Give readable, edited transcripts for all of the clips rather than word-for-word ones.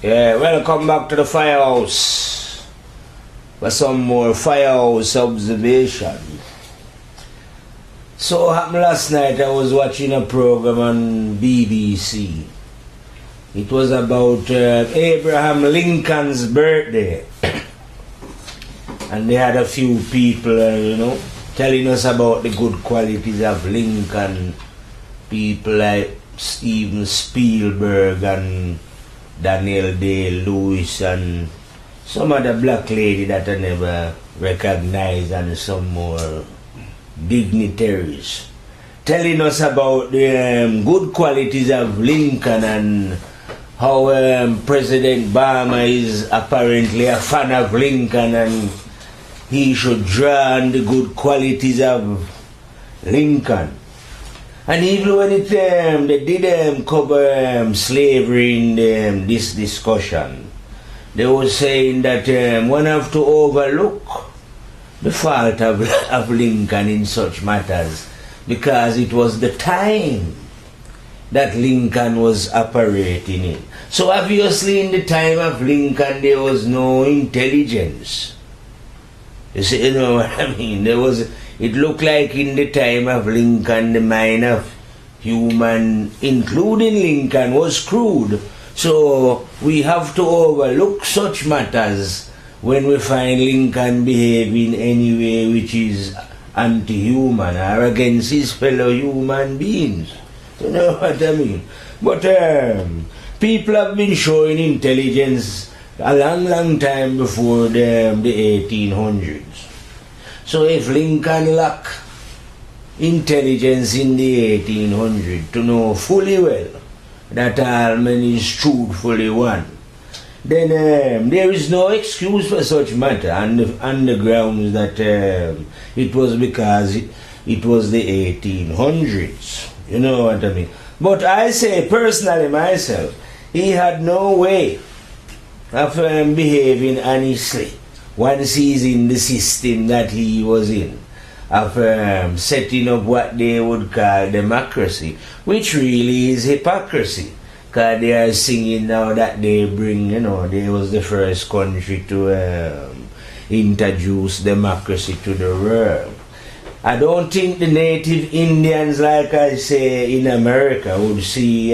Yeah, welcome back to the firehouse for some more firehouse observation. So what happened last night, I was watching a program on BBC. It was about Abraham Lincoln's birthday. And they had a few people, telling us about the good qualities of Lincoln. People like Steven Spielberg and Daniel Day-Lewis and some other black lady that I never recognized, and some more dignitaries telling us about the good qualities of Lincoln and how President Obama is apparently a fan of Lincoln and he should draw on the good qualities of Lincoln. And even when they did cover slavery in this discussion, they were saying that one have to overlook the fault of Lincoln in such matters, because it was the time that Lincoln was operating in. So obviously in the time of Lincoln there was no intelligence. You know what I mean? It looked like in the time of Lincoln, the mind of human, including Lincoln, was crude. So we have to overlook such matters when we find Lincoln behaving any way which is anti-human or against his fellow human beings. You know what I mean? But people have been showing intelligence a long time before the 1800s. So if Lincoln lacked intelligence in the 1800s to know fully well that all men is truthfully one, then there is no excuse for such matter on the grounds that it was because it was the 1800s. You know what I mean? But I say personally myself, he had no way of behaving honestly once he's in the system that he was in, of setting up what they would call democracy, which really is hypocrisy, because they are singing now that they bring, they was the first country to introduce democracy to the world. I don't think the native Indians, like I say, in America would see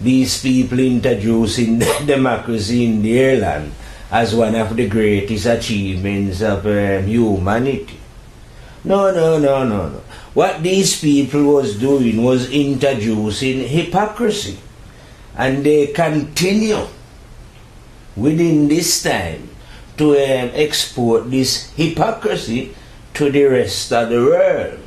these people introducing democracy in their land as one of the greatest achievements of humanity. No. What these people was doing was introducing hypocrisy. And they continue within this time to export this hypocrisy to the rest of the world.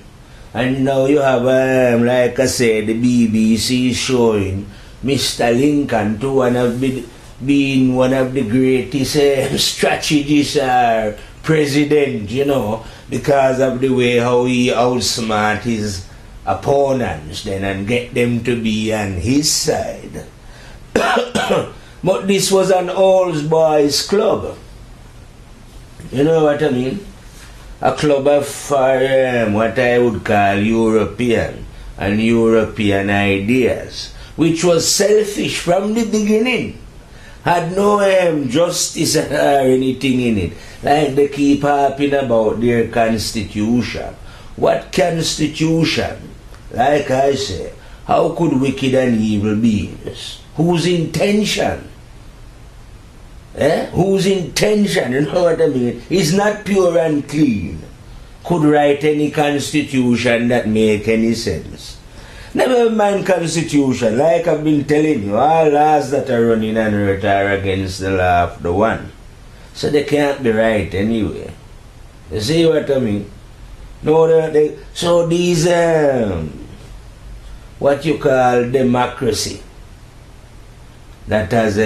And now you have, like I said, the BBC is showing Mr. Lincoln to being one of the greatest strategists or president, because of the way how he outsmart his opponents then and get them to be on his side. But this was an old boys club. You know what I mean? A club of what I would call European ideas, which was selfish from the beginning. Had no justice or anything in it. Like they keep harping about their constitution. What constitution? Like I say, how could wicked and evil beings, whose intention, whose intention, you know what I mean, is not pure and clean, could write any constitution that make any sense? Never mind constitution, like I've been telling you, all laws that are running on earth are against the law of the one. So they can't be right anyway. You see what I mean? No, so these, what you call democracy, that has,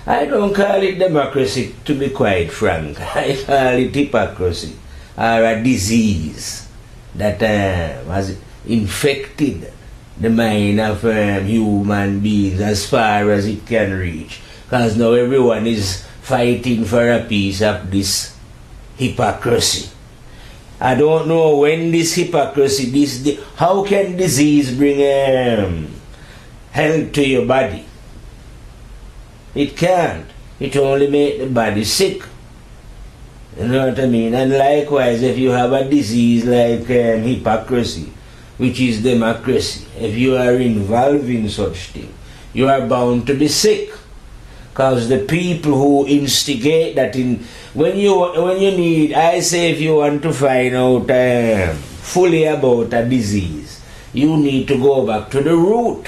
I don't call it democracy, to be quite frank. I call it hypocrisy, or a disease that has infected the mind of human beings as far as it can reach. Because now everyone is fighting for a piece of this hypocrisy. I don't know when this hypocrisy, how can disease bring health to your body? It can't. It only make the body sick. You know what I mean? And likewise, if you have a disease like hypocrisy, which is democracy, if you are involved in such thing, you are bound to be sick. Because the people who instigate that when you need, I say, if you want to find out fully about a disease, you need to go back to the root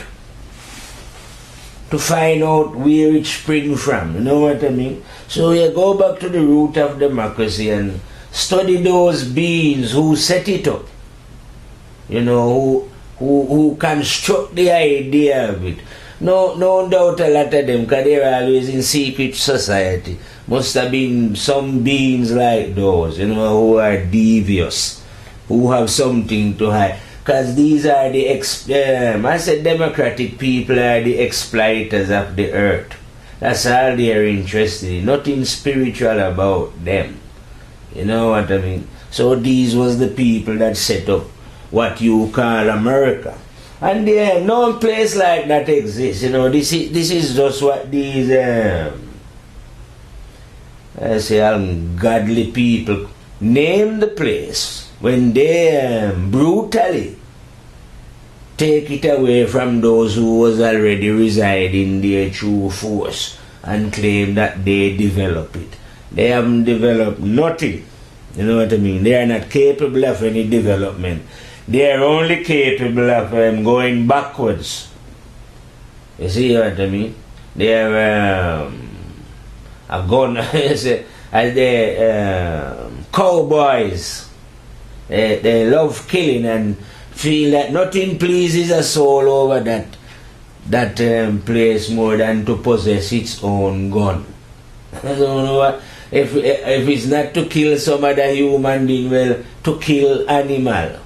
to find out where it springs from. You know what I mean? So you go back to the root of democracy and study those beings who set it up. You know, who construct the idea of it. No doubt a lot of them, because they're always in secret society. Must have been some beings like those, you know, who are devious, who have something to hide. Because these are the, I said democratic people are the exploiters of the earth. That's all they are interested in. Nothing spiritual about them. You know what I mean? So these was the people that set up what you call America. And no place like that exists. You know, this is just what these I say ungodly people name the place when they brutally take it away from those who was already residing there through force and claim that they develop it. They haven't developed nothing. You know what I mean? They are not capable of any development. They are only capable of going backwards. You see what I mean? They are a gun as the cowboys. They love killing and feel that nothing pleases a soul over that place more than to possess its own gun. I don't know what, if it's not to kill some other human being, well, to kill animal,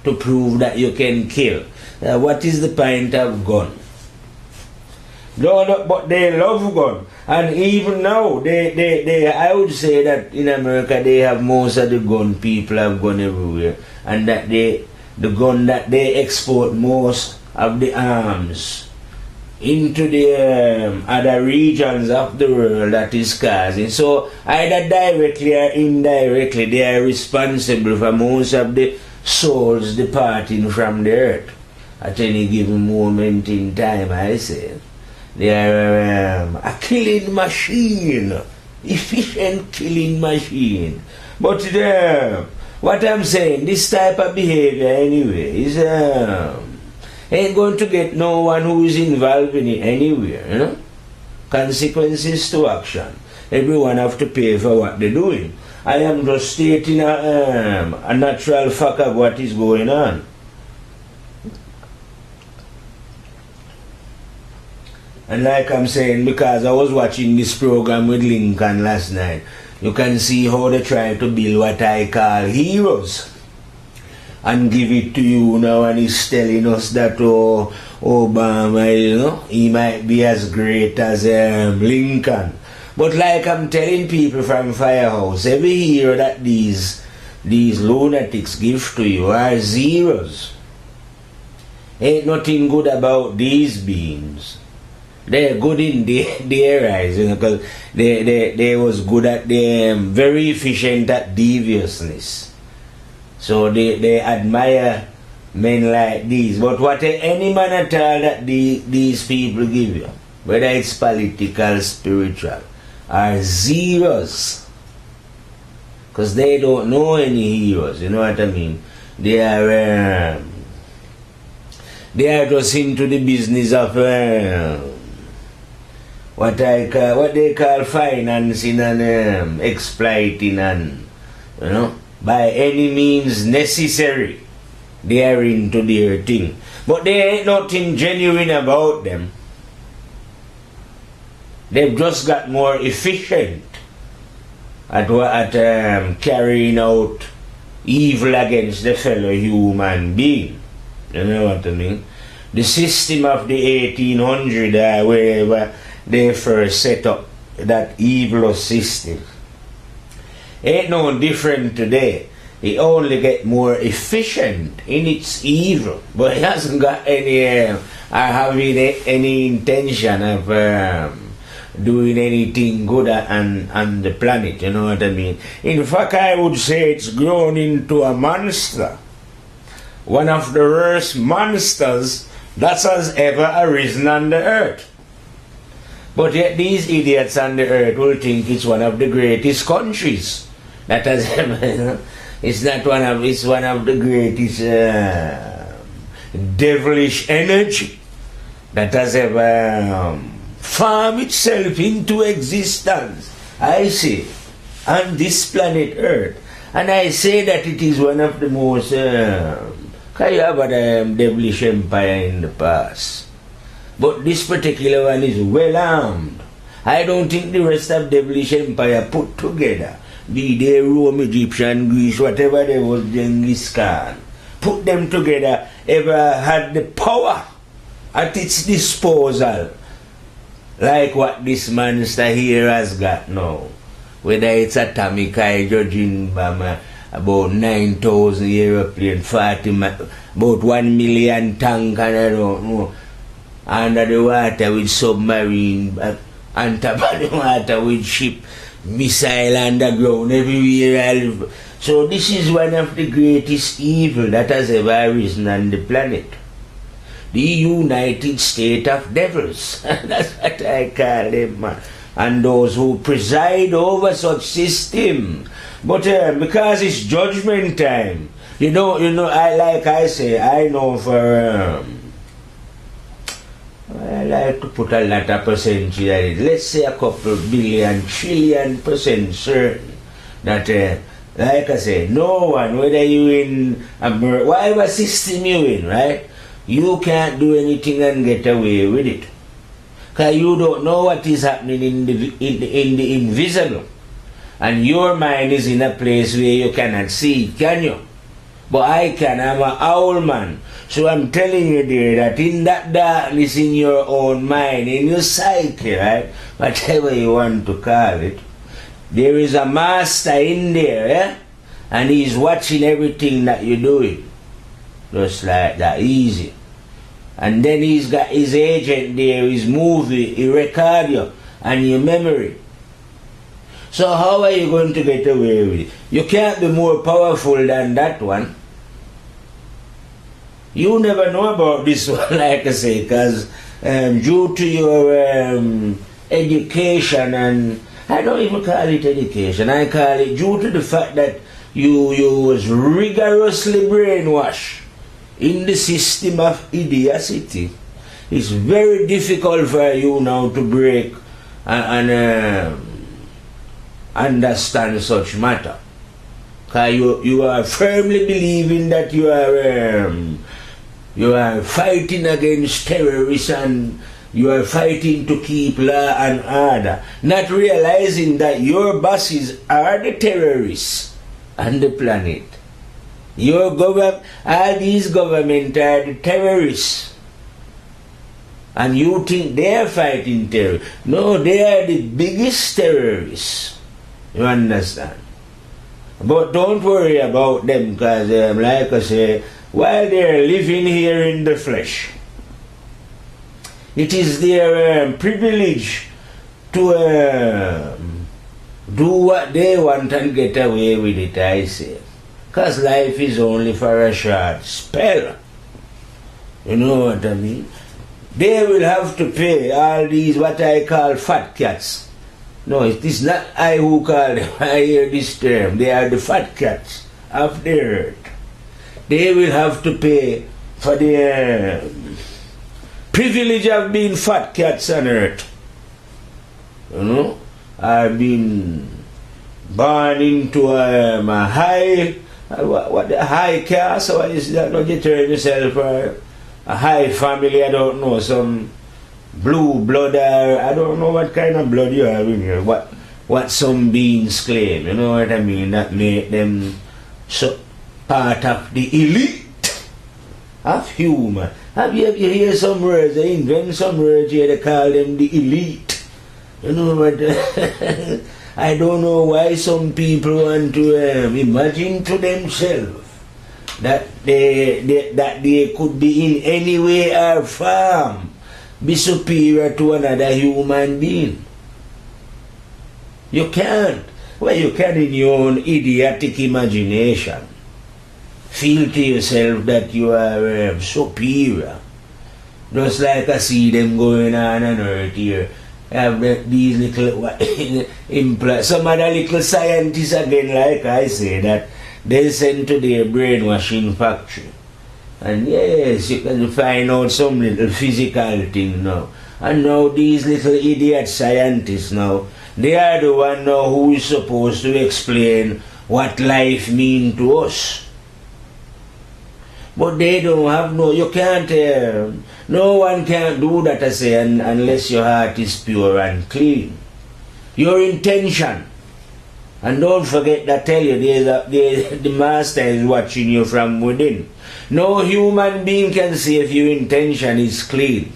to prove that you can kill. What is the point of gun? No, but they love gun. And even now, I would say that in America they have most of the gun, people have gun everywhere. And that the gun that they export most of the arms into the other regions of the world that is causing. So either directly or indirectly they are responsible for most of the souls departing from the earth at any given moment in time, I say. They are a killing machine, efficient killing machine. But what I'm saying, this type of behavior anyway is ain't going to get no one who is involved in it anywhere, you know. Consequences to action. Everyone have to pay for what they're doing. I am just stating a natural fact of what is going on. And like I'm saying, because I was watching this program with Lincoln last night, you can see how they try to build what I call heroes and give it to you now, and he's telling us that Obama, you know, he might be as great as Lincoln. But like I'm telling people from Firehouse, every hero that these lunatics give to you are zeros. Ain't nothing good about these beings. They're good in their eyes, you know, because they was good at very efficient at deviousness. So they admire men like these. But what any man at all that these people give you, whether it's political, spiritual, are zeros. Because they don't know any heroes, you know what I mean? They are just into the business of what they call financing and exploiting, and you know, by any means necessary, they are into their thing. But there ain't nothing genuine about them. They've just got more efficient at carrying out evil against the fellow human being. You know what I mean? The system of the 1800s, wherever they first set up that evil system, ain't no different today. It only get more efficient in its evil, but it hasn't got any having any intention of doing anything good on the planet, you know what I mean? In fact, I would say it's grown into a monster. One of the worst monsters that has ever arisen on the earth. But yet these idiots on the earth will think it's one of the greatest countries that has ever, it's one of the greatest devilish energy that has ever farmed itself into existence, I say, on this planet earth. And I say that it is one of the most, because you have a devilish empire in the past. But this particular one is well armed. I don't think the rest of devilish empire put together, be they Rome, Egyptian, Greece, whatever they was, Genghis Khan, put them together, ever had the power at its disposal like what this monster here has got now. Whether it's atomic hydrogen bomb, about 9,000 aeroplane, 40, about 1 million tank, and I don't know, under the water with submarine, on top of the water with ship, missile underground, everywhere. So this is one of the greatest evil that has ever arisen on the planet. The United States of Devils. That's what I call them, man. And those who preside over such system. But because it's judgment time, you know, I know for I like to put a lot of percentage on it. Let's say a couple billion, trillion % certain that, like I say, no one, whether you in America, whatever system you in, right, you can't do anything and get away with it. Because you don't know what is happening in the invisible. And your mind is in a place where you cannot see it, can you? But I can, I'm an owl man. So I'm telling you there that in that darkness in your own mind, in your psyche, right, whatever you want to call it, there is a master in there, eh? And he's watching everything that you're doing. Just like that, easy. And then he's got his agent there, his movie, he record you, and your memory. So how are you going to get away with it? You can't be more powerful than that one. You never know about this one, like I say, because due to your education, and I don't even call it education, I call it due to the fact that you was rigorously brainwashed in the system of idiocy. It's very difficult for you now to break and understand such matter. Because you are firmly believing that you are fighting against terrorists and you are fighting to keep law and order, not realizing that your bosses are the terrorists on the planet. Your government, all these governments are the terrorists. And you think they are fighting terror. No, they are the biggest terrorists. You understand? But don't worry about them, because like I say, while they are living here in the flesh, it is their privilege to do what they want and get away with it, I say. Because life is only for a short spell. You know what I mean? They will have to pay all these what I call fat cats. No, it is not I who call them. I hear this term. They are the fat cats of the earth. They will have to pay for the privilege of being fat cats on earth. You know? I've been born into a high, what the high caste, or is that? Don't you turn yourself a high family? I don't know, some blue blood, I don't know what kind of blood you have in here, what some beings claim, you know what I mean, that make them so part of the elite of human. Have you ever hear some words, they invent some words here, they call them the elite. You know what, I don't know why some people want to imagine to themselves that they could be in any way or form be superior to another human being. You can't. Well, you can in your own idiotic imagination feel to yourself that you are superior. Just like I see them going on earth here. Have these little some other little scientists again, like I say, that they send to their brainwashing factory. And yes, you can find out some little physical thing now. And now these little idiot scientists now, they are the one now who is supposed to explain what life means to us. But they don't have you can't, no one can do that, I say, unless your heart is pure and clean. Your intention. And don't forget that I tell you, the master is watching you from within. No human being can say if your intention is clean.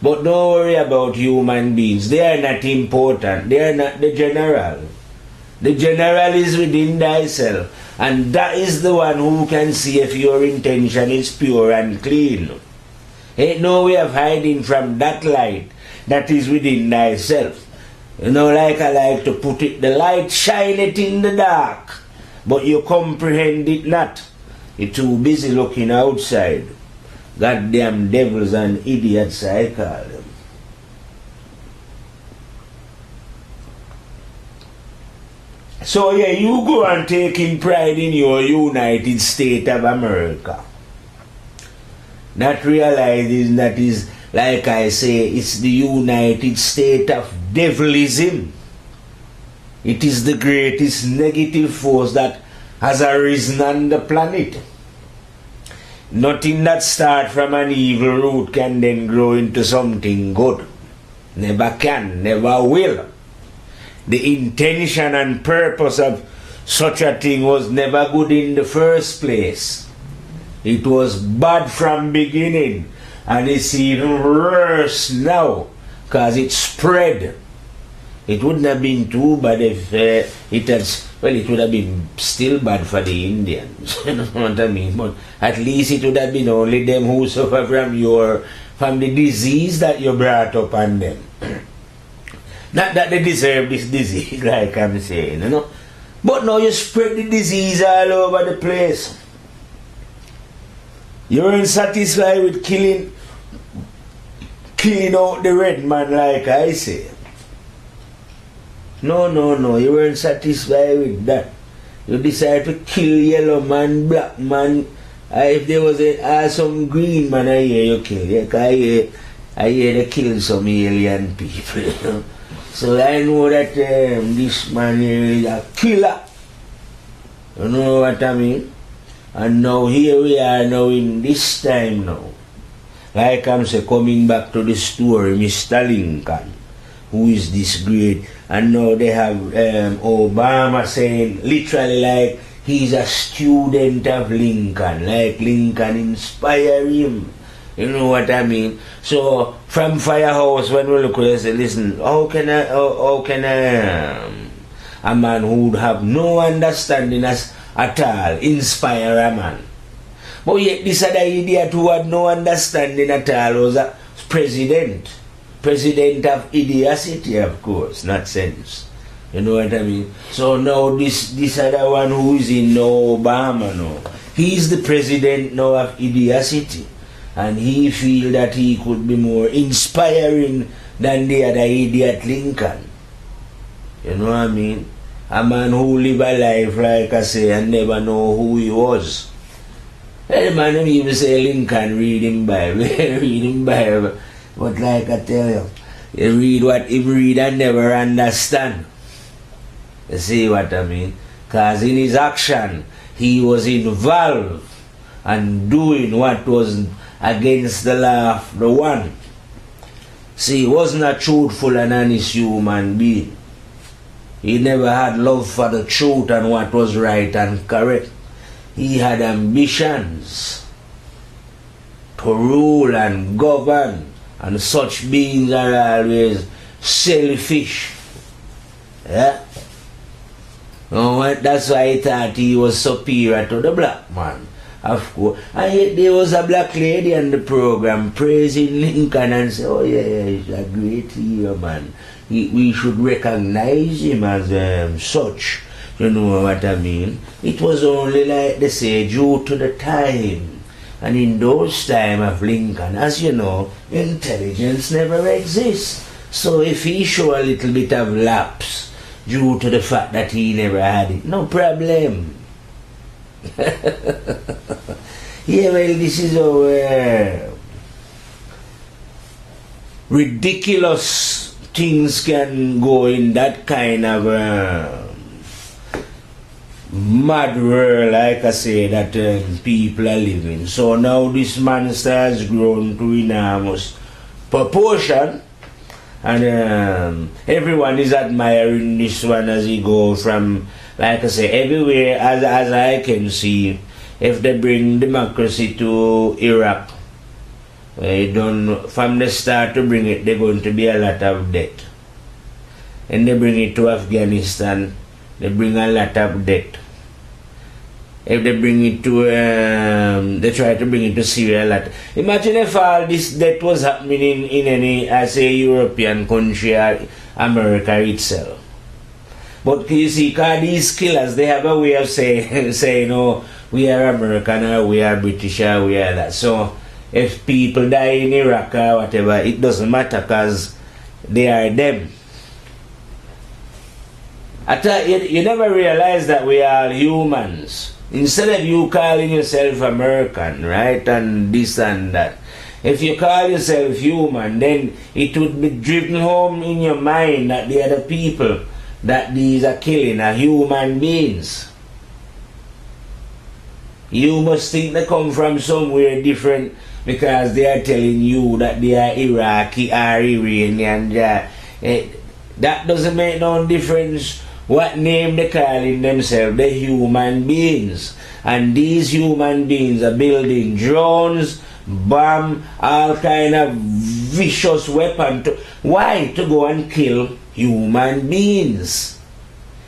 But don't worry about human beings. They are not important. They are not the general. The general is within thyself. And that is the one who can see if your intention is pure and clean. Ain't no way of hiding from that light that is within thyself. You know, like I like to put it, the light shineth in the dark, but you comprehend it not. You're too busy looking outside. Goddamn devils and idiots, I call them. So yeah, you go and taking pride in your United States of America. Not realizing that is, like I say, it's the United States of devilism. It is the greatest negative force that has arisen on the planet. Nothing that starts from an evil root can then grow into something good. Never can, never will. The intention and purpose of such a thing was never good in the first place. It was bad from beginning, and it's even worse now because it spread. It wouldn't have been too bad if it would have been still bad for the Indians. You know what I mean? But at least it would have been only them who suffer from the disease that you brought up on them. Not that they deserve this disease, like I'm saying, you know. But now you spread the disease all over the place. You weren't satisfied with killing out the red man, like I say. No, you weren't satisfied with that. You decided to kill yellow man, black man. If there was some green man, I hear you kill. Yeah, I hear they kill some alien people. You know? So I know that this man here is a killer. You know what I mean? And now here we are now in this time now. Like I'm saying, coming back to the story, Mr. Lincoln, who is this great. And now they have Obama saying, literally like, he's a student of Lincoln. Like Lincoln inspired him. You know what I mean? So, from Firehouse, when we look at it, say, listen, how can a man who would have no understanding at all inspire a man? But yet this other idiot who had no understanding at all was a president. President of idiocy, of course, not sense. You know what I mean? So now this other one who is in Obama now, he's the president now of idiocy. And he feel that he could be more inspiring than the other idiot Lincoln. You know what I mean? A man who live a life, like I say, and never know who he was. The man don't even say Lincoln reading Bible. Reading Bible. But like I tell you, you read what he read and never understand. You see what I mean? Because in his action, he was involved and doing what was against the law of the one. See, he wasn't a truthful and honest human being. He never had love for the truth and what was right and correct. He had ambitions to rule and govern, and such beings are always selfish. Yeah? That's why he thought he was superior to the black man. Of course. And yet there was a black lady on the program praising Lincoln and say, oh yeah, he's a great hero, man. we should recognize him as such. You know what I mean? It was only like they say, due to the time. And in those time of Lincoln, as you know, intelligence never exists. So if he show a little bit of lapse due to the fact that he never had it, no problem. Yeah, well, this is our ridiculous things can go in that kind of mad world, like I say, that people are living. So now this monster has grown to enormous proportion, and everyone is admiring this one as he goes from, like I say, everywhere, as I can see. If they bring democracy to Iraq, from the start to bring it, there's going to be a lot of debt. And they bring it to Afghanistan, they bring a lot of debt. If they bring it to, they try to bring it to Syria a lot. Imagine if all this debt was happening in any, I say, European country or America itself. But you see, because these killers, they have a way of saying, oh, we are American or we are British or we are that. So if people die in Iraq or whatever, it doesn't matter because they are them. You never realize that we are humans. Instead of you calling yourself American, right, and this and that, if you call yourself human, then it would be driven home in your mind that the other people that these are killing are human beings. You must think they come from somewhere different because they are telling you that they are Iraqi or Iranian. That doesn't make no difference what name they calling themselves. They're human beings. And these human beings are building drones, bomb, all kind of vicious weapons. Why? To go and kill human beings.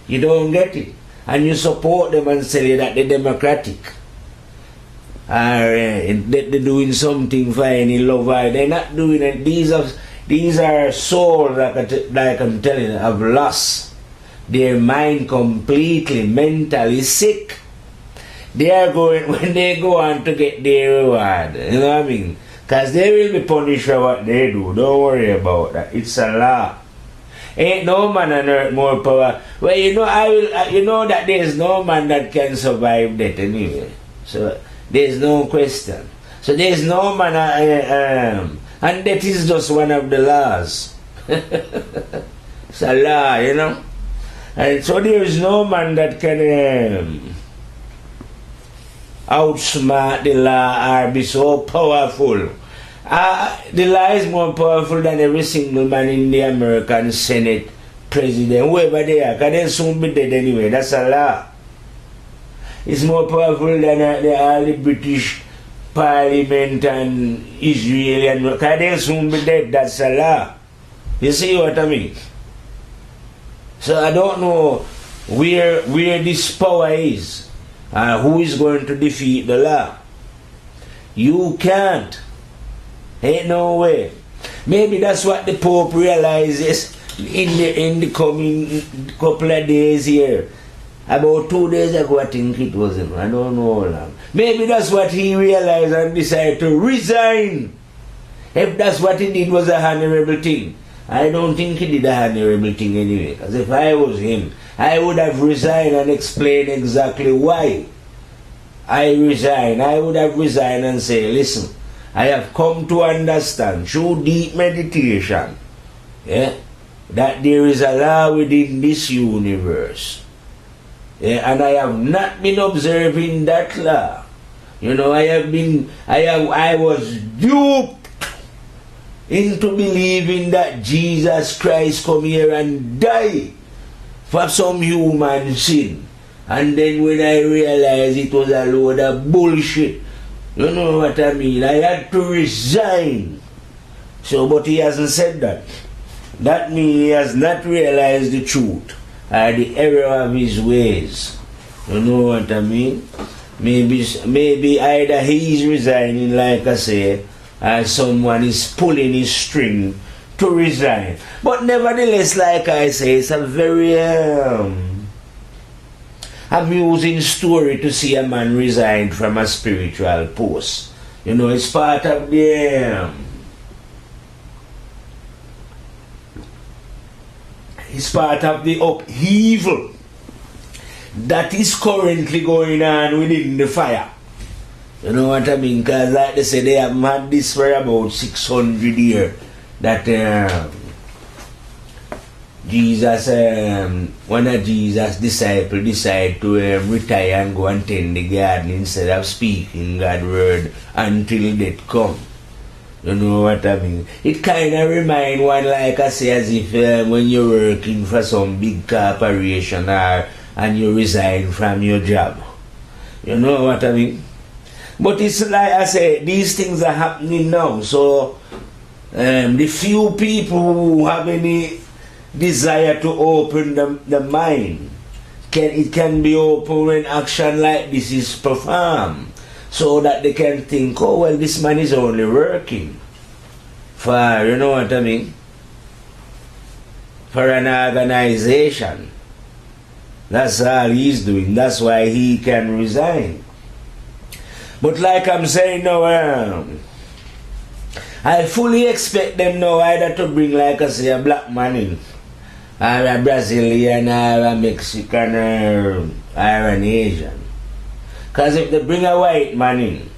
You don't get it. And you support them and say that they're democratic. They're doing something for any lover. They're not doing it. These are souls, like I'm telling you, have lost their mind completely, mentally sick. They are going, when they go on to get their reward, you know what I mean? Because they will be punished for what they do. Don't worry about that. It's a law. Ain't no man on earth more power. Well, you know that there's no man that can survive that anyway. So there's no question. So there's no man, and that is just one of the laws. It's a law, you know. And so there is no man that can outsmart the law or be so powerful. The law is more powerful than every single man in the American Senate, President, whoever they are, because they'll soon be dead anyway. That's a law. It's more powerful than all the British Parliament and Israel, because they'll soon be dead. That's a law. You see what I mean? So I don't know where this power is, who is going to defeat the law. You can't. Ain't no way. Maybe that's what the Pope realizes in the coming couple of days here. About 2 days ago, I think it was him. I don't know how long. Maybe that's what he realized and decided to resign. If that's what he did was a honorable thing. I don't think he did a honorable thing anyway. Because if I was him, I would have resigned and explained exactly why I resigned. I would have resigned and say, listen, I have come to understand through deep meditation, that there is a law within this universe. And I have not been observing that law. You know, I was duped into believing that Jesus Christ come here and die for some human sin. And then when I realized it was a load of bullshit, you know what I mean, I had to resign. So, but he hasn't said that. That means he has not realized the truth or the error of his ways. You know what I mean? Maybe either he's resigning, like I say, or someone is pulling his string to resign. But nevertheless, like I say, it's a very amusing story to see a man resign from a spiritual post. You know, it's part of the it's part of the upheaval that is currently going on within the fire. You know what I mean? Because like they say, they have had this for about 600 years. That Jesus, one of Jesus' disciples decided to retire and go and tend the garden instead of speaking God's word until death come. You know what I mean? It kind of remind one, like I say, as if when you're working for some big corporation and you resign from your job. You know what I mean? But it's like I say, these things are happening now. So the few people who have any desire to open the mind, it can be open when action like this is performed, so that they can think, oh well, this man is only working for, you know what I mean, for an organization. That's all he's doing. That's why he can resign. But like I'm saying now, I fully expect them now either to bring, like I say, a black man in, or a Brazilian, or a Mexican, or an Asian. Because if they bring a white man in,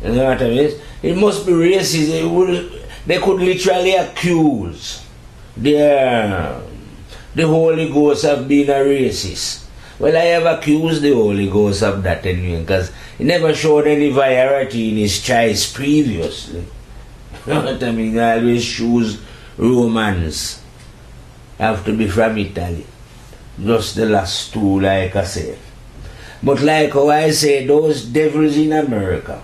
you know what I mean? It must be racist. They could literally accuse the Holy Ghost of being a racist. Well, I have accused the Holy Ghost of that anyway, because he never showed any variety in his choice previously. You know what I mean? He always choose Romans. Have to be from Italy. Just the last two, like I said. But like how I say, those devils in America,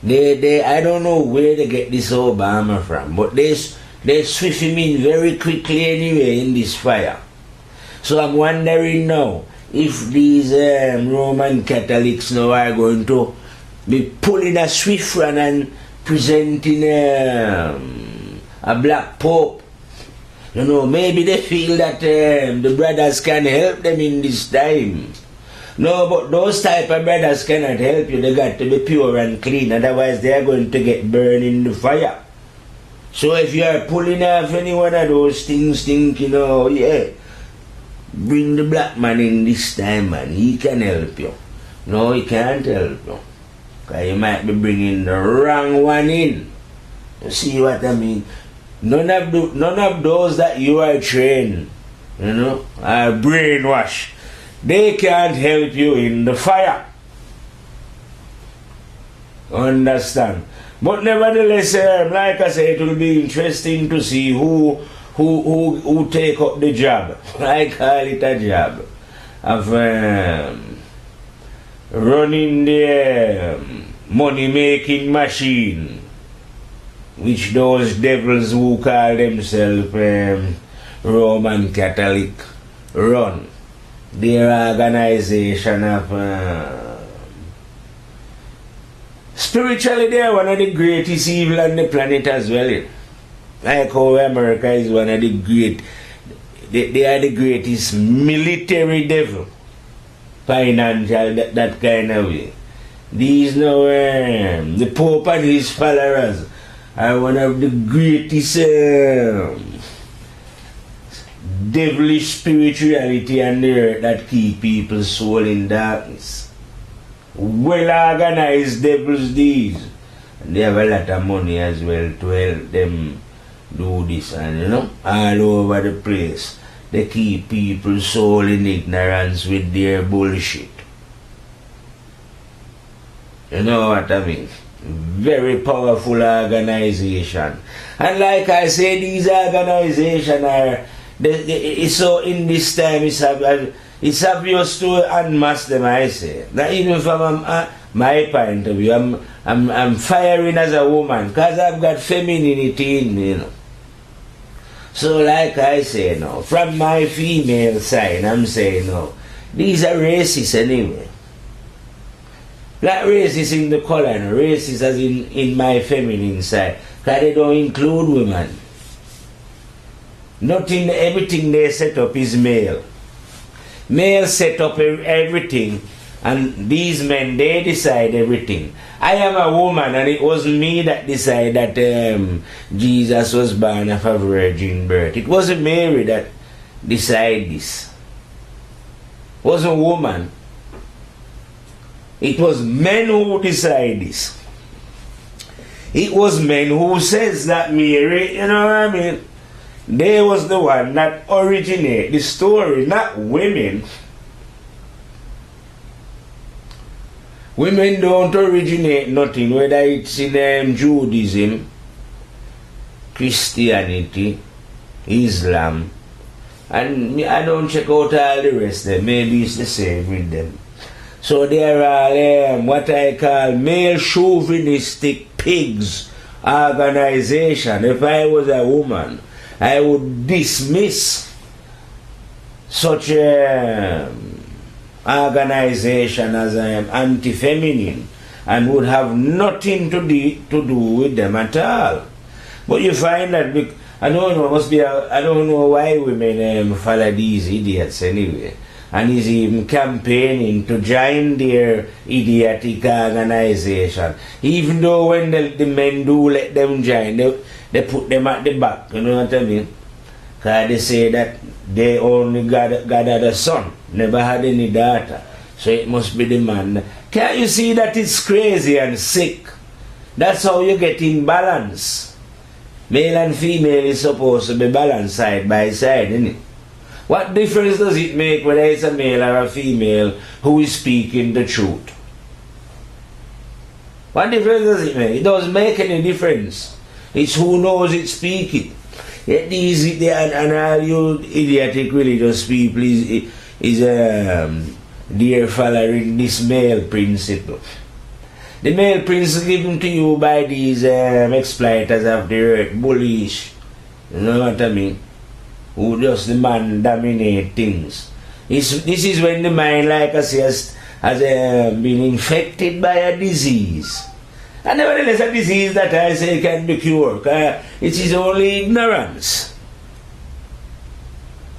I don't know where they get this Obama from, but they swift him in very quickly anyway in this fire. So I'm wondering now if these Roman Catholics now are going to be pulling a swift run and presenting a black pope. You know, maybe they feel that the brothers can help them in this time. No, but those type of brothers cannot help you. They got to be pure and clean, otherwise they are going to get burned in the fire. So if you are pulling off any one of those things, think, you know, yeah, bring the black man in this time, man. He can help you. No, he can't help you. Because you might be bringing the wrong one in. You see what I mean? None of those that you are trained, you know, are brainwashed. They can't help you in the fire. Understand? But nevertheless, like I say, it will be interesting to see who take up the job. I call it a job of running the money-making machine, which those devils who call themselves Roman Catholic run. Their organization of spiritually, they are one of the greatest evil on the planet as well. Like how America is one of the great, they are the greatest military devil, financial, that kind of way. These now, the Pope and his followers are one of the greatest devilish spirituality on the earth that keep people's soul in darkness. Well organized devils these. And they have a lot of money as well to help them do this, and you know, all over the place. They keep people's soul in ignorance with their bullshit. You know what I mean? Very powerful organization. And like I say, these organizations are, so in this time it's obvious to unmask them, I say. Now even from my point of view, I'm firing as a woman because I've got femininity in me, you know. So like I say now, from my female side, I'm saying no, these are racists anyway. Not racist in the color, no, racist as in my feminine side, because they don't include women. Nothing, everything they set up is male. Male set up everything, and these men, they decide everything. I am a woman, and it wasn't me that decided that Jesus was born of a virgin birth. It wasn't Mary that decided this. It wasn't a woman. It was men who decide this. It was men who says that Mary, you know what I mean? They was the one that originate the story, not women. Women don't originate nothing, whether it's in Judaism, Christianity, Islam, and I don't check out all the rest of them. Maybe it's the same with them. So there are what I call male chauvinistic pigs organization. If I was a woman, I would dismiss such organization as anti-feminine and would have nothing to do with them at all. But you find that, I don't know, I don't know why women follow these idiots anyway. And he's even campaigning to join their idiotic organization. Even though when the men do let them join, they put them at the back, you know what I mean? Because they say that they only got a son, never had any daughter. So it must be the man. Can't you see that it's crazy and sick? That's how you get in balance. Male and female is supposed to be balanced side by side, isn't it? What difference does it make whether it's a male or a female who is speaking the truth? What difference does it make? It doesn't make any difference. It's who knows it speaking. Yet these and all you idiotic religious people is they're following this male principle. The male principle given to you by these exploiters of the earth, bullish, you know what I mean? Who just the man dominate things. This is when the mind, like I say, has been infected by a disease. And nevertheless, a disease that I say can be cured. It is only ignorance.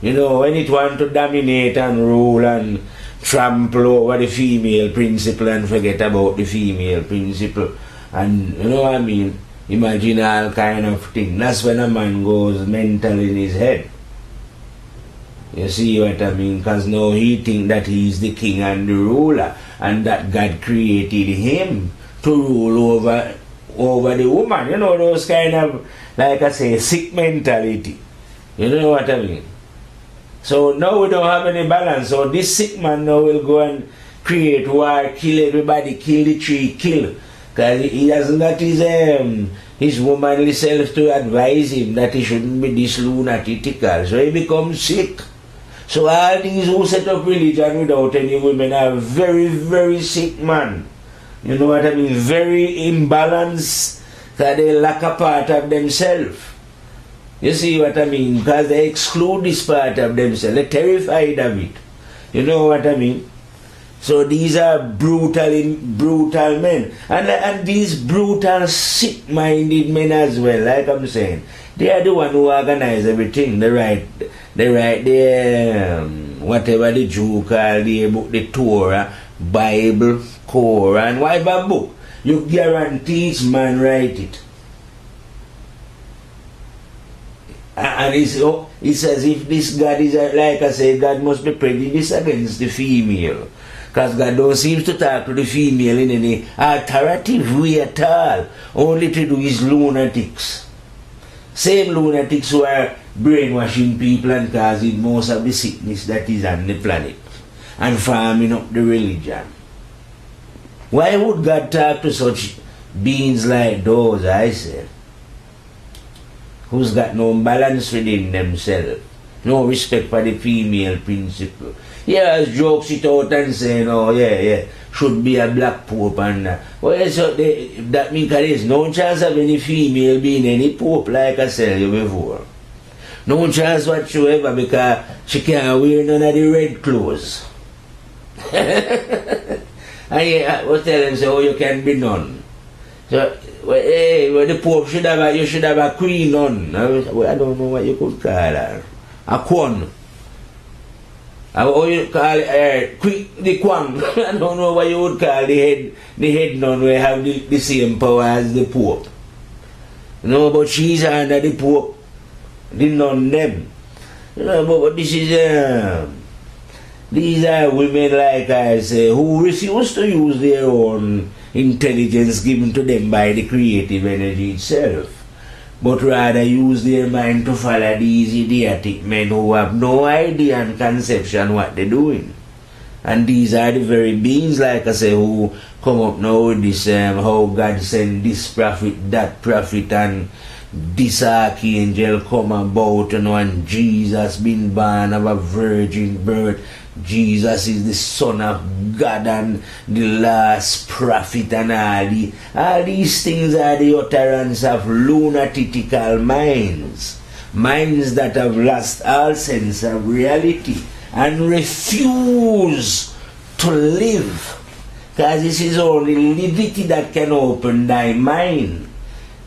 You know, when it wants to dominate and rule and trample over the female principle and forget about the female principle. And, you know what I mean? Imagine all kind of thing. That's when a man goes mental in his head. You see what I mean? Because now he thinks that he is the king and the ruler, and that God created him to rule over the woman. You know, those kind of, like I say, sick mentality. You know what I mean? So now we don't have any balance. So this sick man now will go and create war, kill everybody, kill the tree, kill. Because he hasn't got his womanly self to advise him that he shouldn't be this lunatical. So he becomes sick. So all these who set up religion without any women are very, very sick man. You know what I mean? Very imbalanced, that they lack a part of themselves. You see what I mean? Because they exclude this part of themselves. They're terrified of it. You know what I mean? So these are brutal men. And these brutal, sick-minded men as well, like I'm saying. They are the one who organize everything. They write whatever the Jew call the book, the Torah, Bible, Quran, whatever book. You guarantee each man write it. And it's as if this God is, like I say, God must be prejudiced against the female. Because God don't seem to talk to the female in any authoritative way at all. Only to do his lunatics. Same lunatics who are brainwashing people and causing most of the sickness that is on the planet. And farming up the religion. Why would God talk to such beings like those, I say? Who's got no balance within themselves. No respect for the female principle. Yeah, jokes it out and saying, oh yeah, should be a black pope and that. Well, so that means there's no chance of any female being any pope like I said you before. No chance whatsoever because she can't wear none of the red clothes. And yeah, I was telling them, so you can be none. So, well, the Pope should have you should have a queen on. I don't know what you could call her. A queen. Or you call the Kwang. I don't know what you would call the head nun where have the same power as the Pope. No, but she's under the Pope. The nun them. You know, but this is these are women like I say who refuse to use their own intelligence given to them by the creative energy itself, but rather use their mind to follow these idiotic men who have no idea and conception what they're doing. And these are the very beings, like I say, who come up now with this how God sent this prophet, that prophet, and this archangel come about, you know, and Jesus been born of a virgin birth. Jesus is the Son of God and the last prophet, and all these things are the utterance of lunatical minds. Minds that have lost all sense of reality and refuse to live. Because this is only liberty that can open thy mind.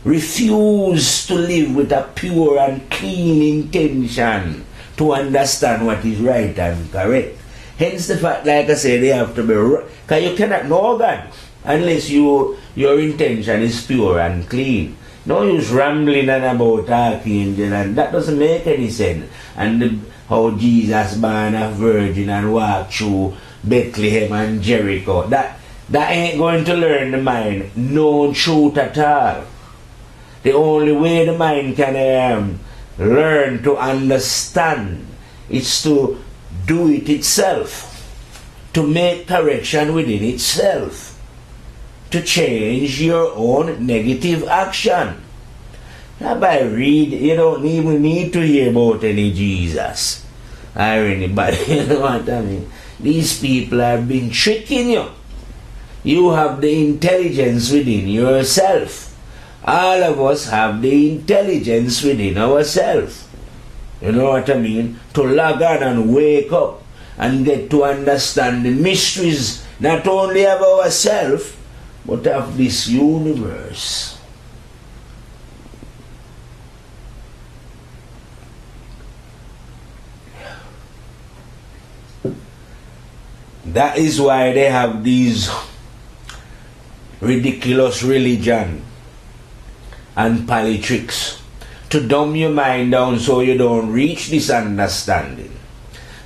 Refuse to live with a pure and clean intention to understand what is right and correct. Hence the fact, like I said, they have to be right. Because you cannot know God unless your intention is pure and clean. No use rambling and about archangel, and that doesn't make any sense. And how Jesus born a virgin and walked through Bethlehem and Jericho. That ain't going to learn the mind no truth at all. The only way the mind can learn to understand is to do it itself, to make correction within itself, to change your own negative action. Now by read, you don't even need to hear about any Jesus or anybody, you know what I mean? These people have been tricking you. You have the intelligence within yourself. All of us have the intelligence within ourselves. You know what I mean? To log on and wake up and get to understand the mysteries not only of ourselves, but of this universe. That is why they have these ridiculous religion and politics to dumb your mind down so you don't reach this understanding.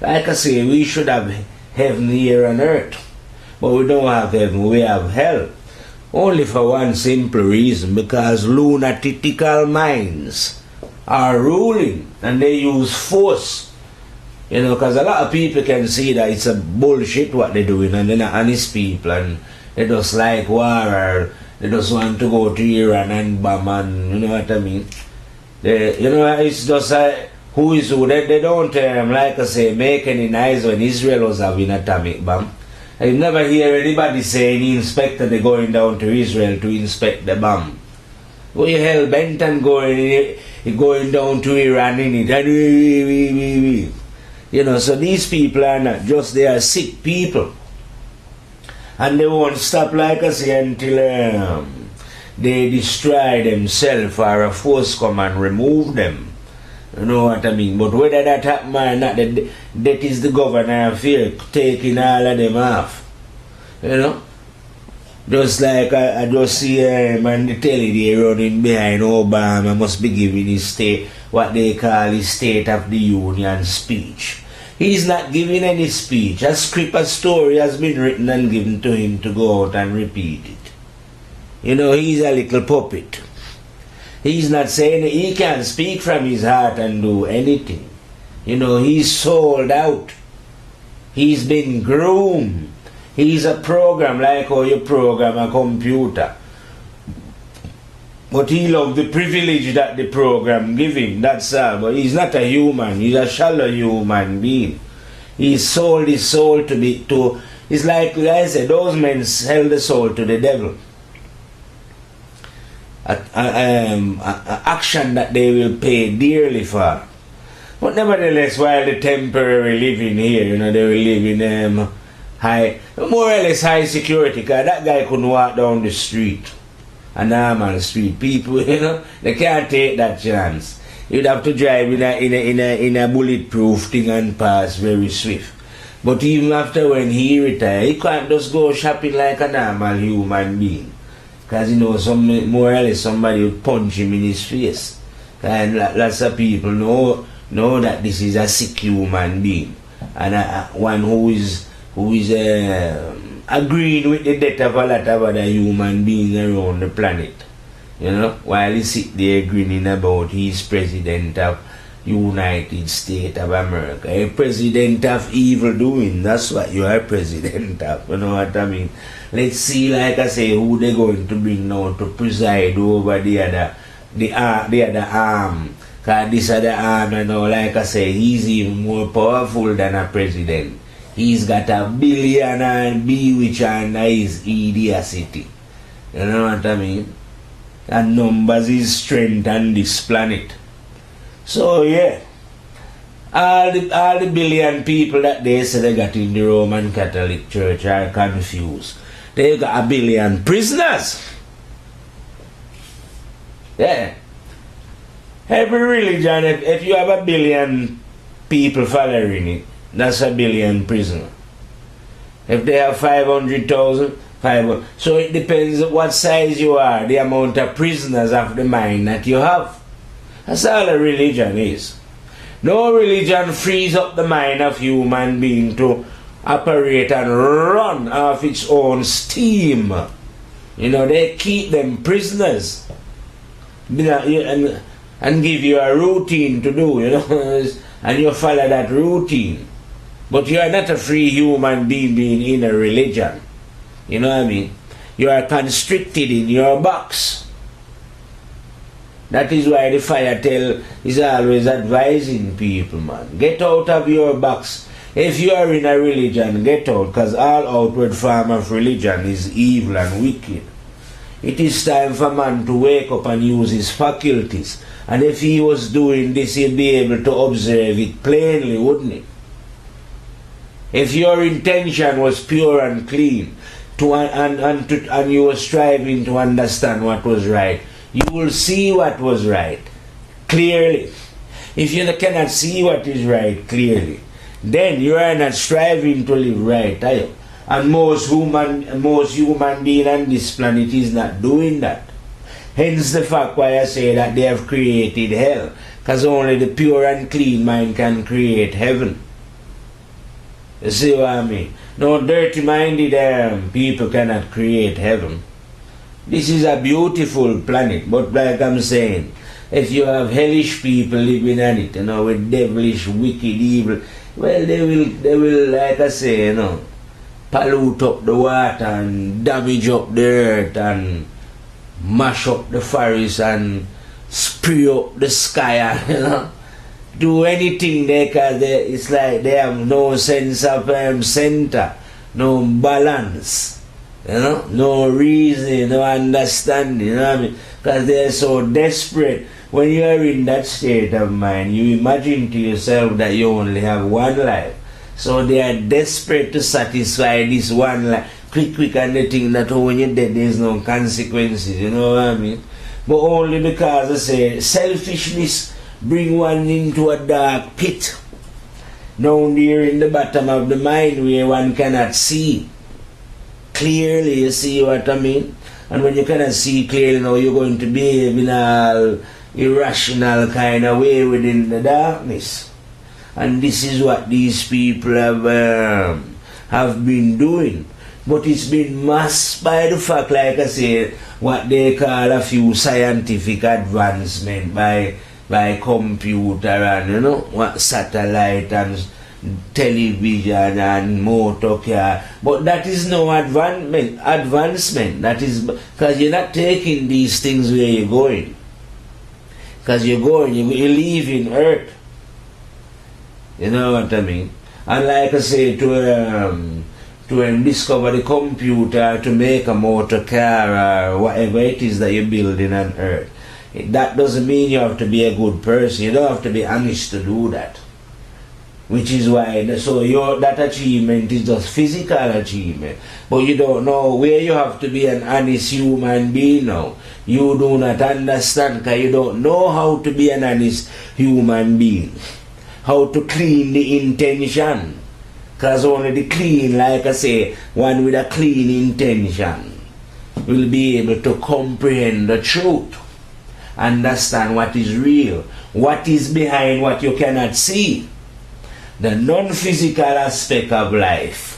Like I say, we should have heaven here on earth, but we don't have heaven, we have hell. Only for one simple reason, because lunatical minds are ruling and they use force. You know, because a lot of people can see that it's a bullshit what they're doing, and they're not honest people, and they just like war, or they just want to go to Iran and bomb, and you know what I mean? You know, it's just who is who. They don't, like I say, make any noise when Israel was having atomic bomb. I never hear anybody say any inspector they're going down to Israel to inspect the bomb. Well, you hell bent and going down to Iran in it. You know, so these people are not just, they are sick people. And they won't stop, like I say, until they destroy themselves or a force come and remove them. You know what I mean? But whether that happen or not, that is the governor of here taking all of them off. You know? Just like I just see him on the telly they running behind Obama must be giving his state, what they call his State of the Union speech. He's not giving any speech. A script, a story has been written and given to him to go out and repeat it. You know, he's a little puppet. He's not saying he can't speak from his heart and do anything. You know, he's sold out. He's been groomed. He's a program like how you program a computer. But he loves the privilege that the program give him, that's all. But he's not a human, he's a shallow human being. He sold his soul to it's like I said, those men sell the soul to the devil. Action that they will pay dearly for. But nevertheless, while the temporary living here, you know, they will live in high, more or less high security, because that guy couldn't walk down the street a normal street. People, they can't take that chance. You'd have to drive in a bulletproof thing and pass very swift. But even after when he retired, he can't just go shopping like a normal human being. Because more or less somebody would punch him in his face. And lots of people know that this is a sick human being. And one who is agreeing with the death of a lot of other human beings around the planet. While he sit there grinning about he's president of United States of America. A president of evil doing, that's what you are president of, you know what I mean? Let's see, like I say, who they're going to bring now to preside over the other arm. Because this other arm, like I say, he's even more powerful than a president. He's got a billion and bewitch under his idiocy. You know what I mean? And numbers is strength on this planet. So yeah, all the billion people that they say they got in the Roman Catholic Church are confused. They got a billion prisoners. Yeah. Every religion, if you have a billion people following it, that's a billion prisoner. If they have 500,000, 500. So it depends what size you are, the amount of prisoners of the mind that you have. That's all a religion is. No religion frees up the mind of human being to operate and run off its own steam. They keep them prisoners. And give you a routine to do, and you follow that routine. But you are not a free human being in a religion. You know what I mean? You are constricted in your box. That is why the fire tale is always advising people, man. Get out of your box. If you are in a religion, get out, because all outward form of religion is evil and wicked. It is time for man to wake up and use his faculties. And if he was doing this, he'd be able to observe it plainly, wouldn't he? If your intention was pure and clean, and you were striving to understand what was right, you will see what was right clearly. If you cannot see what is right clearly, then you are not striving to live right, are you? And most human being on this planet is not doing that. Hence the fact why I say that they have created hell, because only the pure and clean mind can create heaven. You see what I mean? No dirty-minded people cannot create heaven. This is a beautiful planet, but like I'm saying, if you have hellish people living on it, with devilish, wicked, evil, well, they will, like I say, pollute up the water and damage up the earth and mash up the forest and spray up the sky, do anything because it's like they have no sense of center, no balance, no reason, no understanding, what I mean? Because they're so desperate. When you are in that state of mind, you imagine to yourself that you only have one life. So they are desperate to satisfy this one life. Quick, and they think that when you're dead, there's no consequences, you know what I mean? But only because I say selfishness bring one into a dark pit. Down there in the bottom of the mind where one cannot see clearly, you see what I mean? And when you cannot see clearly now, you're going to behave in an irrational kind of way within the darkness. And this is what these people have been doing. But it's been masked by the fact, like I said, what they call a few scientific advancement by computer and what satellite and television and motor car. But that is no advancement. That is because you're not taking these things where you're going. Because you're leaving Earth. You know what I mean? And like I say, to discover the computer to make a motor car or whatever it is that you're building on Earth, that doesn't mean you have to be a good person. You don't have to be honest to do that. Which is why, so that achievement is just physical achievement. But you don't know where you have to be an honest human being now. You do not understand because you don't know how to be an honest human being. How to clean the intention. Because only the clean, like I say, one with a clean intention will be able to comprehend the truth. Understand what is real. What is behind what you cannot see. The non-physical aspect of life.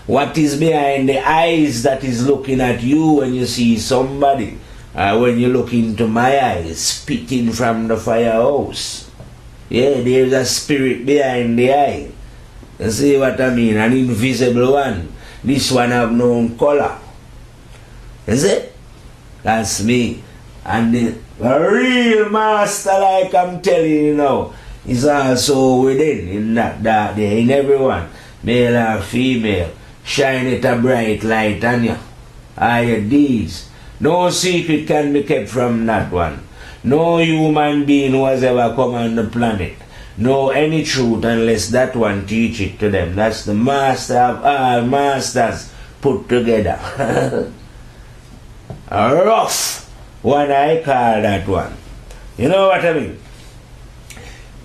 What is behind the eyes that is looking at you when you see somebody. When you look into my eyes, spitting from the firehouse. Yeah, there is a spirit behind the eye. You see what I mean? An invisible one. This one have no color. You see? That's me. And the real master, like I'm telling you now, is also within, in that there, in everyone, male or female. Shine it a bright light on you. All your deeds. No secret can be kept from that one. No human being who has ever come on the planet know any truth unless that one teach it to them. That's the master of all masters put together. A rough one, I call that one. You know what I mean?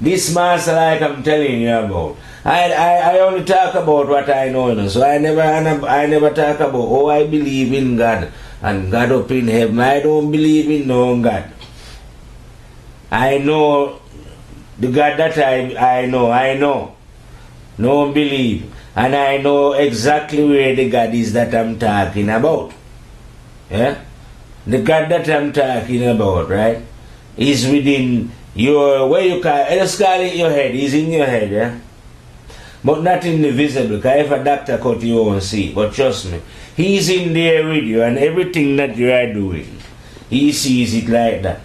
This master, like I'm telling you about, I only talk about what I know, you know. So I never talk about, oh, I believe in God and God up in heaven. I don't believe in no God. I know the God that I know. No believe. And I know exactly where the God is that I'm talking about. Yeah? The God that I'm talking about, right, is within your, where you call, let's call it your head. He's in your head, yeah? But not in the visible, because if a doctor cut you won't see. But trust me, he's in there with you, and everything that you are doing, he sees it like that.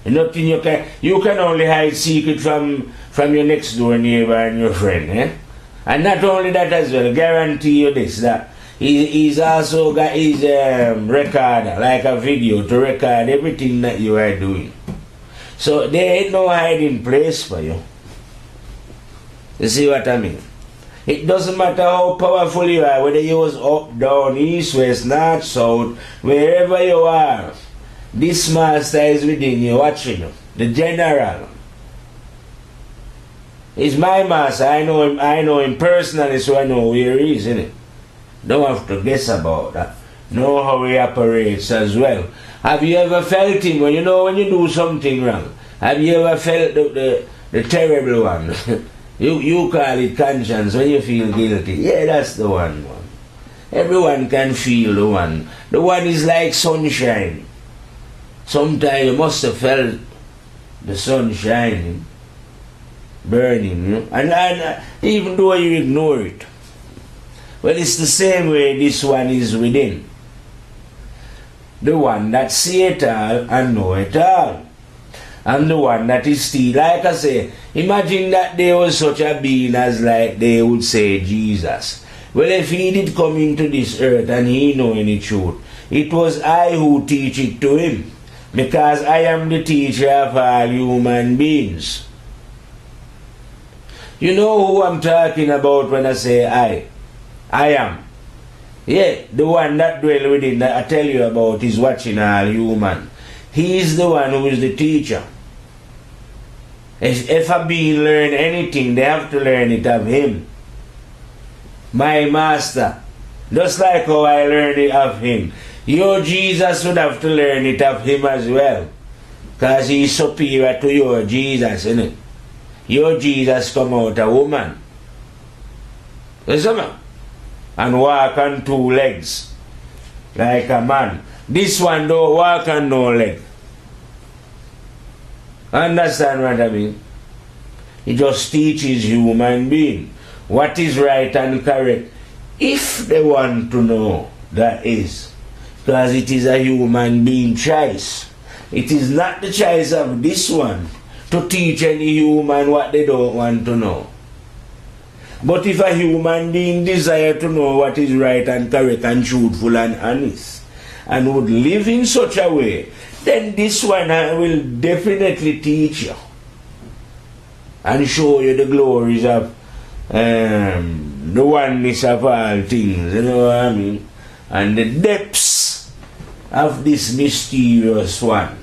Nothing you can only hide secret from your next door neighbor and your friend, eh? And not only that as well, guarantee you this, that he's also got his recorder, like a video, to record everything that you are doing. So there ain't no hiding place for you. You see what I mean? It doesn't matter how powerful you are, whether you was up, down, east, west, north, south, wherever you are. This master is within you, watching you. The general. He's my master. I know him personally, so I know where he is, innit? Don't have to guess about that. Know how he operates as well. Have you ever felt him when you do something wrong? Have you ever felt the terrible one? you call it conscience when you feel guilty. Yeah, that's the one. Everyone can feel the one. The one is like sunshine. Sometimes you must have felt the sun shining, burning, you know? And even though you ignore it. Well, it's the same way this one is within. The one that see it all and know it all. And the one that is still, like I say, imagine that there was such a being as, like they would say, Jesus. Well, if he did come into this earth and he know any truth, it was I who teach it to him. Because I am the teacher of all human beings. You know who I'm talking about when I say I? I am. Yeah, the one that dwell within that I tell you about is watching all human. He is the one who is the teacher. If a being learn anything, they have to learn it of him. My master. Just like how I learned it of him. Your Jesus would have to learn it of him as well. Because he is superior to your Jesus, isn't it? Your Jesus come out a woman. Listen, man. And walk on two legs. Like a man. This one don't walk on no leg. Understand what I mean? He just teaches human being what is right and correct. If they want to know, that is. Because it is a human being choice. It is not the choice of this one to teach any human what they don't want to know. But if a human being desire to know what is right and correct and truthful and honest, and would live in such a way, then this one will definitely teach you. and show you the glories of the oneness of all things, you know what I mean? And the depths of this mysterious one,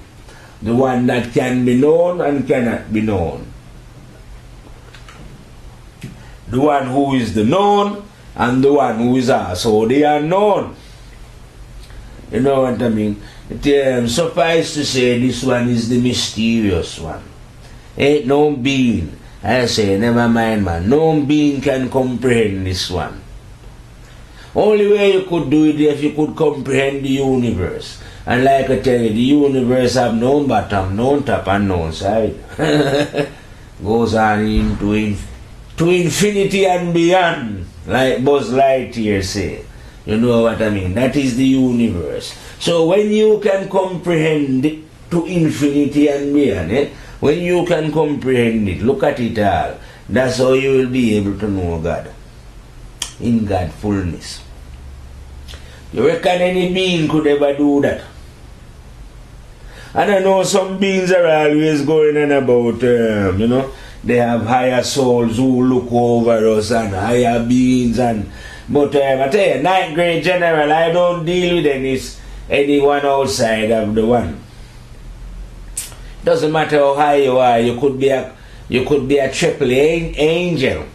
the one that can be known and cannot be known. The one who is the known and the one who is also the unknown. You know what I mean? It suffice to say this one is the mysterious one. Ain't no being, I say, never mind man, no being can comprehend this one. Only way you could do it if you could comprehend the universe. And like I tell you, the universe have no bottom, no top and no side. Goes on into infinity and beyond, like Buzz Lightyear say. You know what I mean? That is the universe. So when you can comprehend it to infinity and beyond, when you can comprehend it, look at it all, that's how you will be able to know God. In God fullness. You reckon any being could ever do that? And I know some beings are always going on about, you know, they have higher souls who look over us and higher beings but I tell you, ninth grade general, I don't deal with anyone outside of the one. Doesn't matter how high you are, you could be a triple angel.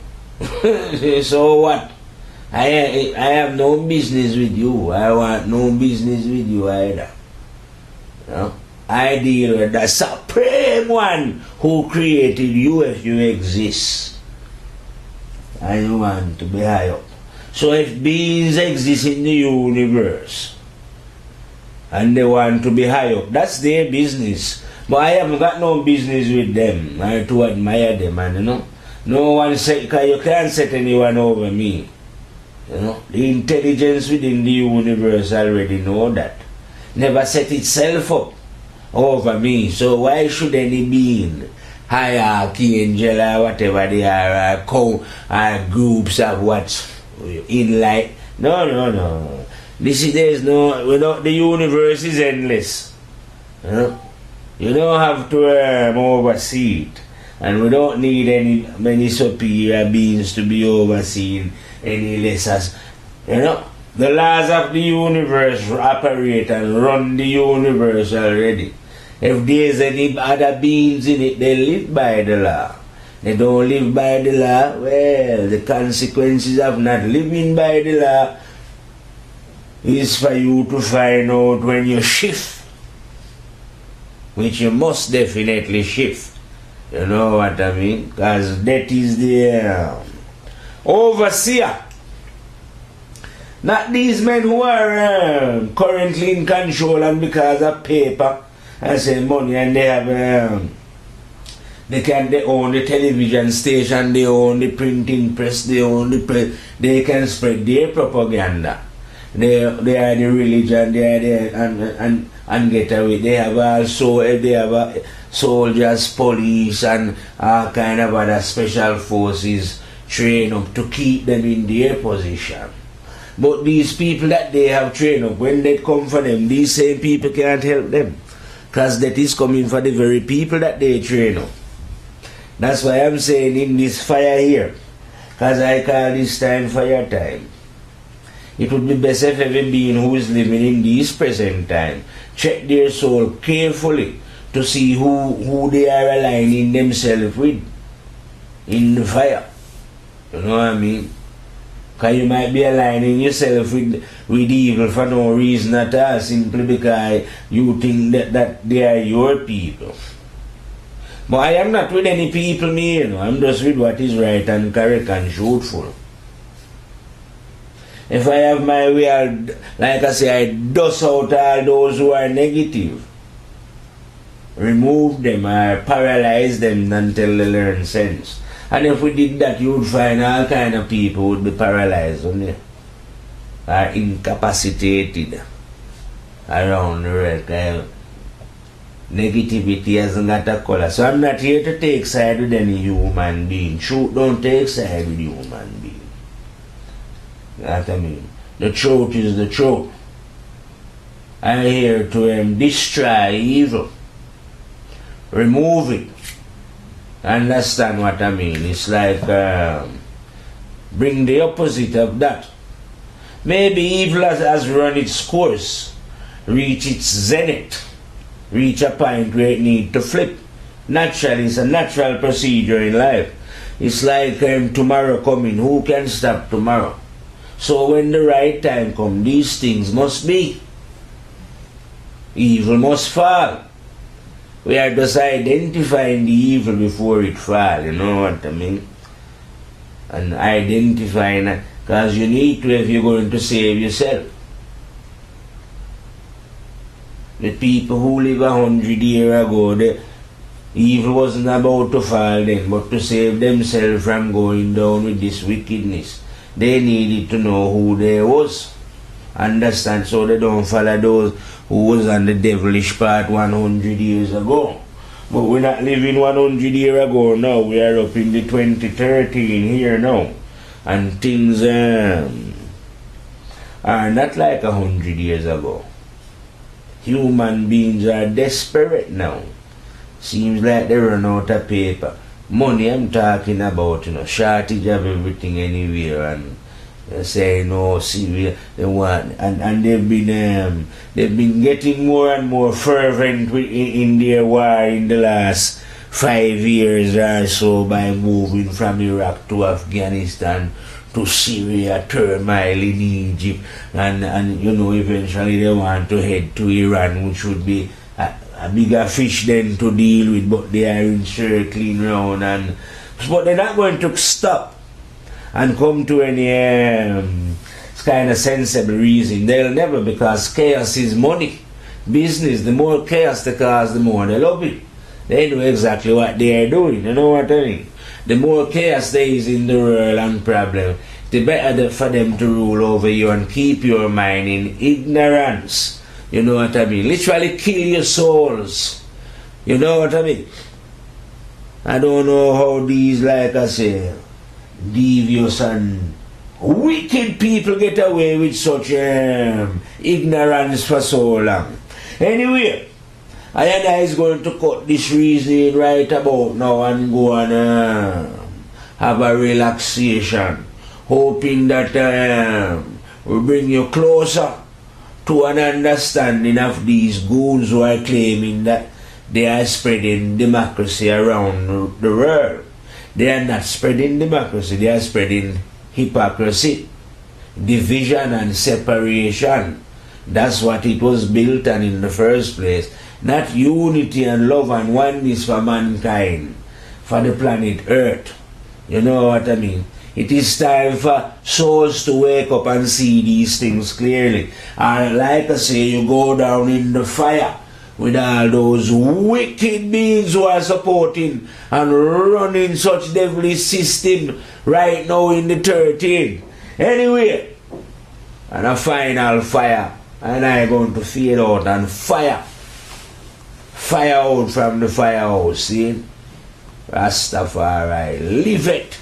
So what? I have no business with you. I want no business with you either. You know? I deal with the supreme one who created you if you exist. And you want to be high up. So if beings exist in the universe and they want to be high up, that's their business. But I haven't got no business with them. I to admire them, and you know, no one say, because you can't set anyone over me. You know, the intelligence within the universe already know that. Never set itself up over me. So why should any being, hierarchy, angel, or whatever they are, or groups of what's in light? No. There's no, without the universe is endless. You know? You don't have to oversee it. And we don't need many superior beings to be overseen any less as, you know, the laws of the universe operate and run the universe already. If there's any other beings in it, they live by the law. They don't live by the law, well, the consequences of not living by the law is for you to find out when you shift, which you must definitely shift. You know what I mean? Because that is the overseer. Not these men who are currently in control and because of paper and say money, and they have they own the television station, they own the printing press, they own the press, they can spread their propaganda. They are the religion, they are the and get away. They have also soldiers, police, and all kind of other special forces trained up to keep them in their position. But these people that they have trained up, when they come for them, these same people can't help them, because that is coming for the very people that they train up. That's why I'm saying in this fire here, because I call this time fire time. It would be best if every being who is living in this present time check their soul carefully to see who they are aligning themselves with in the fire. You know what I mean? Because you might be aligning yourself with evil for no reason at all, simply because you think that they are your people. But I am not with any people, me, you know. I'm just with what is right and correct and truthful. If I have my way, like I say, I dust out all those who are negative. Remove them or paralyze them until they learn sense. And if we did that, you would find all kind of people would be paralyzed, wouldn't you? Or incapacitated around the world. Negativity hasn't got a color. So I'm not here to take side with any human being. Truth don't take side with human being. You know what I mean? The truth is the truth. I'm here to destroy evil, remove it, Understand what I mean? It's like bring the opposite of that. Maybe evil has run its course, reach its zenith, reach a point where it needs to flip. Naturally, it's a natural procedure in life. It's like tomorrow coming. Who can stop tomorrow? So when the right time comes, these things must be. Evil must fall. We are just identifying the evil before it falls, you know what I mean? And identifying it, because you need to if you're going to save yourself. The people who live 100 years ago, the evil wasn't about to fall then, but to save themselves from going down with this wickedness. They needed to know who they was. Understand? So they don't follow those who was on the devilish part 100 years ago. But we're not living 100 years ago now. We are up in the 2013 here now. And things are not like 100 years ago. Human beings are desperate now. Seems like they run out of paper. Money I'm talking about, shortage of everything anywhere, and they say no, see they want, and they've been getting more and more fervent in their war in the last 5 years or so by moving from Iraq to Afghanistan to Syria, turmoil in Egypt, and eventually they want to head to Iran, which would be a bigger fish then to deal with, but they are encircling round, but they're not going to stop and come to any kind of sensible reason. They'll never, because chaos is money. Business, the more chaos they cause, the more they love it. They know exactly what they are doing, you know what I mean? The more chaos there is in the world and problem, the better for them to rule over you and keep your mind in ignorance. You know what I mean? Literally kill your souls. You know what I mean? I don't know how these, like I say, devious and wicked people get away with such ignorance for so long. Anyway, I is going to cut this reasoning right about now and go and have a relaxation, hoping that will bring you closer to an understanding of these goons who are claiming that they are spreading democracy around the world. They are not spreading democracy, they are spreading hypocrisy, division and separation. That's what it was built on in the first place. Not unity and love and oneness for mankind, for the planet Earth. You know what I mean? It is time for souls to wake up and see these things clearly. And like I say, you go down in the fire with all those wicked beings who are supporting and running such devilish system right now in the 13. Anyway, and a final fire. And I'm going to fade out and fire. Fire out from the firehouse, see? Rastafari, live it.